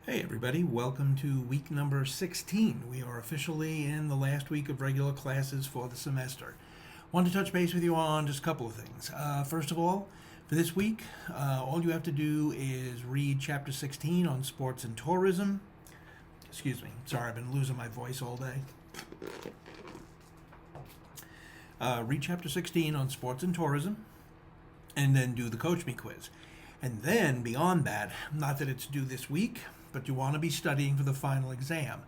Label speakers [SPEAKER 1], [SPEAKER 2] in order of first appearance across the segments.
[SPEAKER 1] Hey everybody, welcome to week number 16. We are officially in the last week of regular classes for the semester. Want to touch base with you on just a couple of things. First of all, for this week, all you have to do is read chapter 16 on sports and tourism. Excuse me, sorry, I've been losing my voice all day. Read chapter 16 on sports and tourism, and then do the Coach Me quiz. And then beyond that, not that it's due this week, but you want to be studying for the final exam.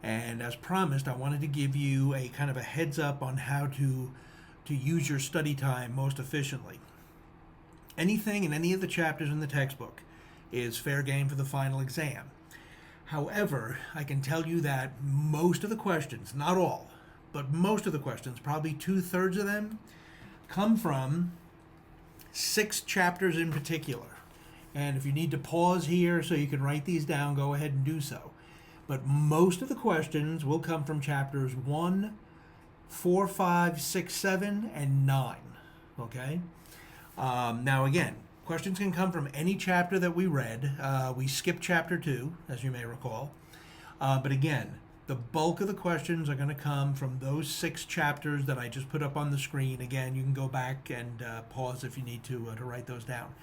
[SPEAKER 1] And as promised, I wanted to give you a kind of a heads up on how to use your study time most efficiently. Anything in any of the chapters in the textbook is fair game for the final exam. However, I can tell you that most of the questions, not all, but most of the questions, probably 2/3 of them, come from 6 chapters in particular. And if you need to pause here so you can write these down, go ahead and do so. But most of the questions will come from chapters 1, 4, 5, 6, 7, and 9. Okay? Now, again, questions can come from any chapter that we read. We skipped chapter 2, as you may recall. But again, the bulk of the questions are going to come from those 6 chapters that I just put up on the screen. Again, you can go back and pause if you need to write those down.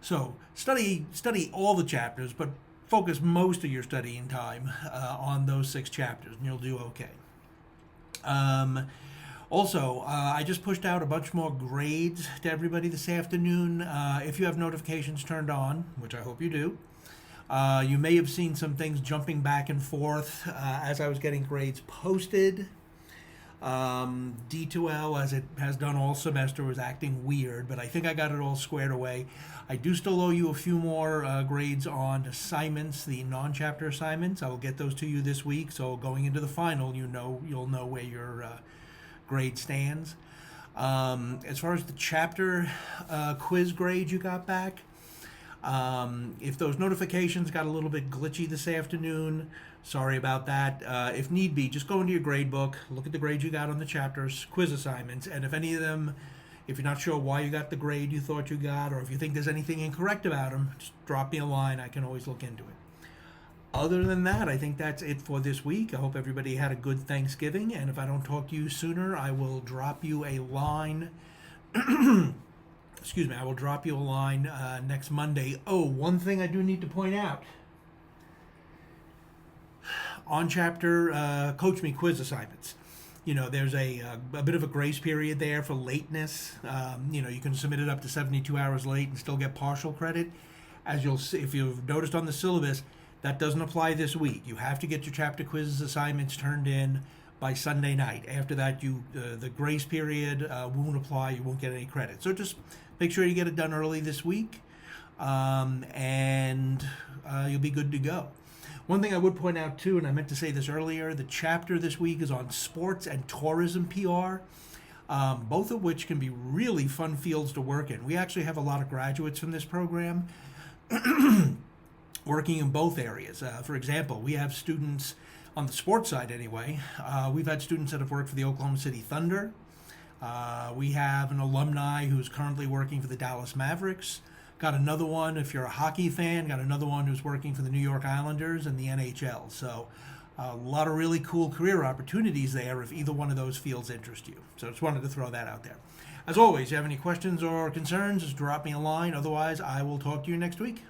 [SPEAKER 1] So study all the chapters, but focus most of your studying time on those 6 chapters, and you'll do okay. Also, I just pushed out a bunch more grades to everybody this afternoon. If you have notifications turned on, which I hope you do, you may have seen some things jumping back and forth as I was getting grades posted. D2L, as it has done all semester, was acting weird, but I think I got it all squared away. I do still owe you a few more grades on assignments, the non-chapter assignments. I will get those to you this week, so going into the final, you'll know where your grade stands. As far as the chapter quiz grade you got back, if those notifications got a little bit glitchy this afternoon, sorry about that. If need be, just go into your grade book, look at the grades you got on the chapters, quiz assignments, and if any of them, if you're not sure why you got the grade you thought you got, or if you think there's anything incorrect about them, just drop me a line. I can always look into it. Other than that, I think that's it for this week. I hope everybody had a good Thanksgiving, and if I don't talk to you sooner, I will drop you a line. Excuse me, I will drop you a line next Monday. Oh, one thing I do need to point out. On chapter Coach Me quiz assignments, there's a bit of a grace period there for lateness. You can submit it up to 72 hours late and still get partial credit. As you'll see, if you've noticed on the syllabus, that doesn't apply this week. You have to get your chapter quiz assignments turned in by Sunday night. After that, the grace period won't apply. You won't get any credit. So just make sure you get it done early this week, and you'll be good to go. One thing I would point out too, and I meant to say this earlier, the chapter this week is on sports and tourism PR, both of which can be really fun fields to work in. We actually have a lot of graduates from this program working in both areas. For example, we have students on the sports side anyway. We've had students that have worked for the Oklahoma City Thunder. We have an alumni who's currently working for the Dallas Mavericks. Got another one, if you're a hockey fan, got another one who's working for the New York Islanders and the NHL. So a lot of really cool career opportunities there if either one of those fields interest you. So just wanted to throw that out there. As always, if you have any questions or concerns, just drop me a line. Otherwise, I will talk to you next week.